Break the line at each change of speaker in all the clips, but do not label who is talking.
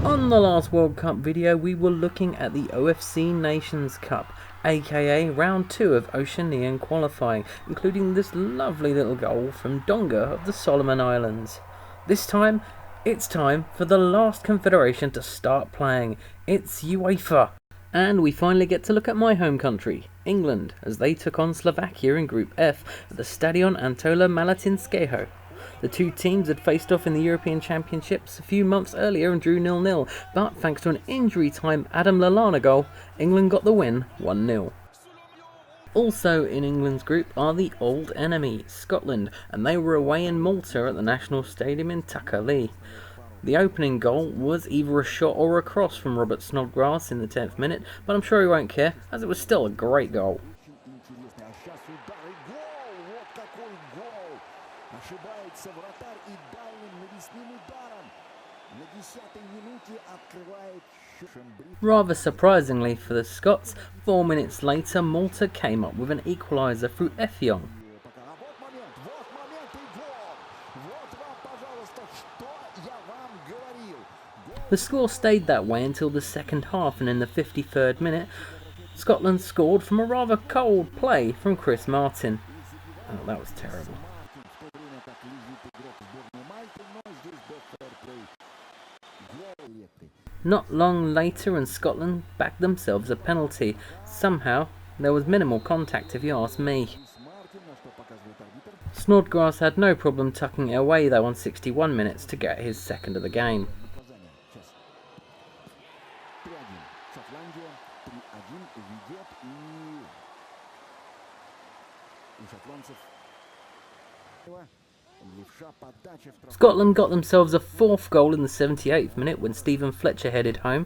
On the last World Cup video, we were looking at the OFC Nations Cup, aka round 2 of Oceanian qualifying, including this lovely little goal from Donga of the Solomon Islands. This time, it's time for the last confederation to start playing. It's UEFA. And we finally get to look at my home country, England, as they took on Slovakia in Group F at the Stadion Antola Malatinskeho. The two teams had faced off in the European Championships a few months earlier and drew 0-0, but thanks to an injury-time Adam Lallana goal, England got the win 1-0. Also in England's group are the old enemy, Scotland, and they were away in Malta at the National Stadium in Takalea. The opening goal was either a shot or a cross from Robert Snodgrass in the 10th minute, but I'm sure he won't care, as it was still a great goal. Rather surprisingly for the Scots, 4 minutes later Malta came up with an equaliser through Effiong. The score stayed that way until the second half, and in the 53rd minute, Scotland scored from a rather cold play from Chris Martin. Oh, that was terrible. Not long later and Scotland backed themselves a penalty. Somehow, there was minimal contact if you ask me. Snodgrass had no problem tucking it away though on 61 minutes to get his second of the game. Scotland got themselves a fourth goal in the 78th minute when Stephen Fletcher headed home.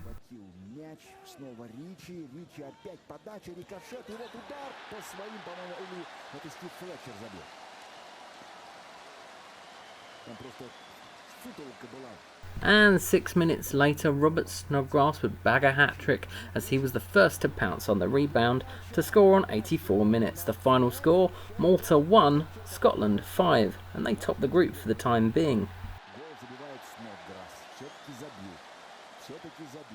And 6 minutes later, Robert Snodgrass would bag a hat-trick as he was the first to pounce on the rebound to score on 84 minutes. The final score, Malta 1, Scotland 5, and they topped the group for the time being.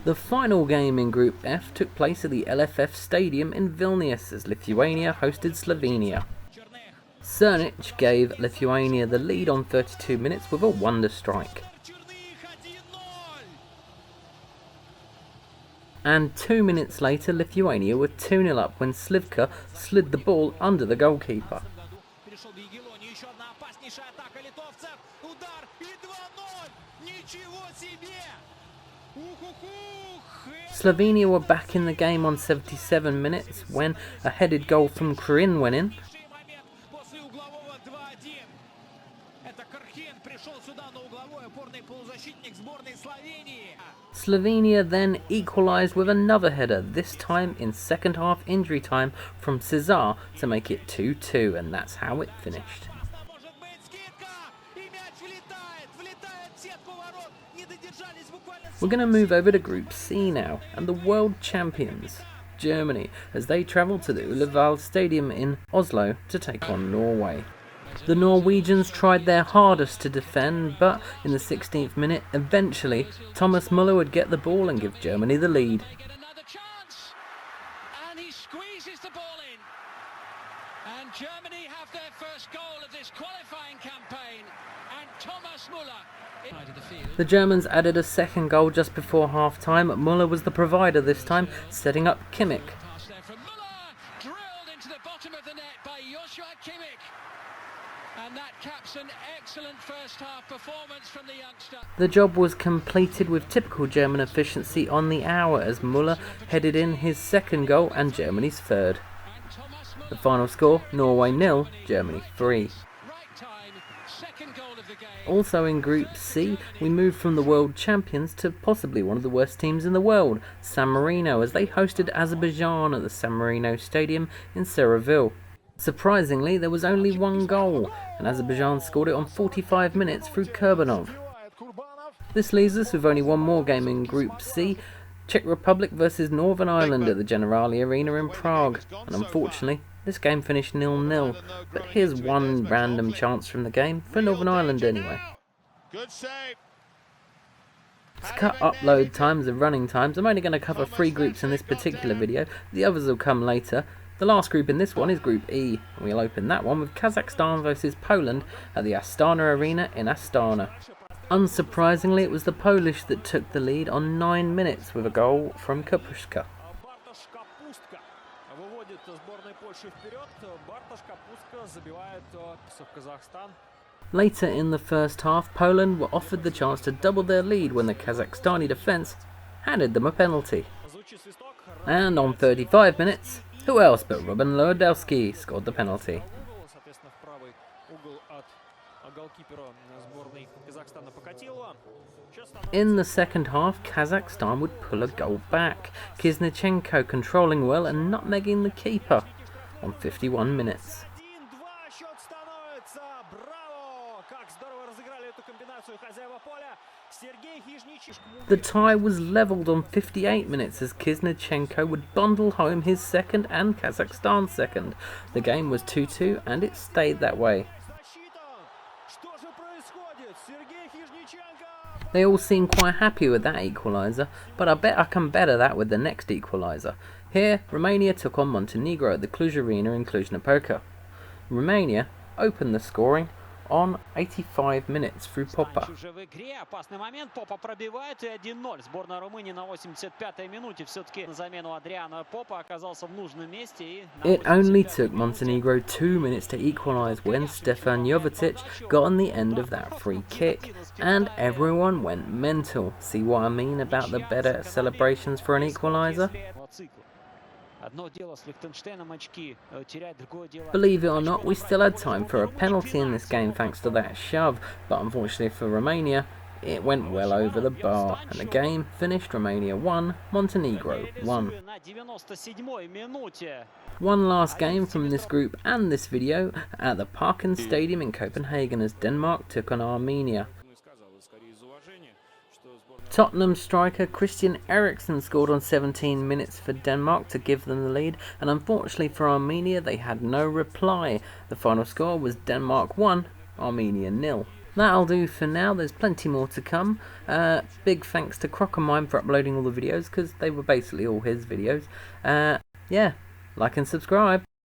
The final game in Group F took place at the LFF Stadium in Vilnius as Lithuania hosted Slovenia. Cernic gave Lithuania the lead on 32 minutes with a wonder strike. And 2 minutes later, Lithuania were 2-0 up when Slivka slid the ball under the goalkeeper. Slovenia were back in the game on 77 minutes when a headed goal from Krin went in. Slovenia then equalised with another header, this time in second half injury time from Cesar to make it 2-2, and that's how it finished. We're going to move over to Group C now, and the world champions, Germany, as they travel to the Ullevaal Stadium in Oslo to take on Norway. The Norwegians tried their hardest to defend, but in the 16th minute, eventually, Thomas Müller would get the ball and give Germany the lead.
And he squeezes the ball in. And Germany have their first goal of this qualifying campaign. And Thomas Müller.
The Germans added a second goal just before half-time. Müller was the provider this time, setting up Kimmich.
And that caps an excellent first half performance from the youngster.
The job was completed with typical German efficiency on the hour as Müller headed in his second goal and Germany's third. The final score, Norway 0, Germany 3. Also in Group C, we moved from the world champions to possibly one of the worst teams in the world, San Marino, as they hosted Azerbaijan at the San Marino Stadium in Sarajevo. Surprisingly, there was only one goal, and Azerbaijan scored it on 45 minutes through Kurbanov. This leaves us with only one more game in Group C, Czech Republic versus Northern Ireland at the Generali Arena in Prague, and unfortunately, this game finished 0-0, but here's one random chance from the game, for Northern Ireland anyway.
Good save.
To cut upload times and running times, I'm only going to cover 3 groups in this particular video, the others will come later. The last group in this one is Group E, and we'll open that one with Kazakhstan versus Poland at the Astana Arena in Astana. Unsurprisingly, it was the Polish that took the lead on 9 minutes with a goal from Kapushka. Later in the first half, Poland were offered the chance to double their lead when the Kazakhstani defence handed them a penalty. And on 35 minutes, who else but Robin Lewandowski scored the penalty. In the second half, Kazakhstan would pull a goal back, Kisnichenko controlling well and nutmegging the keeper on 51 minutes. The tie was levelled on 58 minutes as Kisnichenko would bundle home his second and Kazakhstan's second. The game was 2-2 and it stayed that way. They all seem quite happy with that equaliser, but I bet I can better that with the next equaliser. Here, Romania took on Montenegro at the Cluj Arena in Cluj-Napoca. Romania opened the scoring on 85 minutes through Popa. It only took Montenegro 2 minutes to equalise when Stefan Jovetic got on the end of that free kick, and everyone went mental. See what I mean about the better celebrations for an equaliser? Believe it or not, we still had time for a penalty in this game thanks to that shove, but unfortunately for Romania, it went well over the bar, and the game finished Romania 1, Montenegro 1. One last game from this group and this video at the Parken Stadium in Copenhagen as Denmark took on Armenia. Tottenham striker Christian Eriksen scored on 17 minutes for Denmark to give them the lead, and unfortunately for Armenia they had no reply. The final score was Denmark 1, Armenia 0. That'll do for now, there's plenty more to come. Big thanks to Crocomime for uploading all the videos, because they were basically all his videos. Yeah, like and subscribe.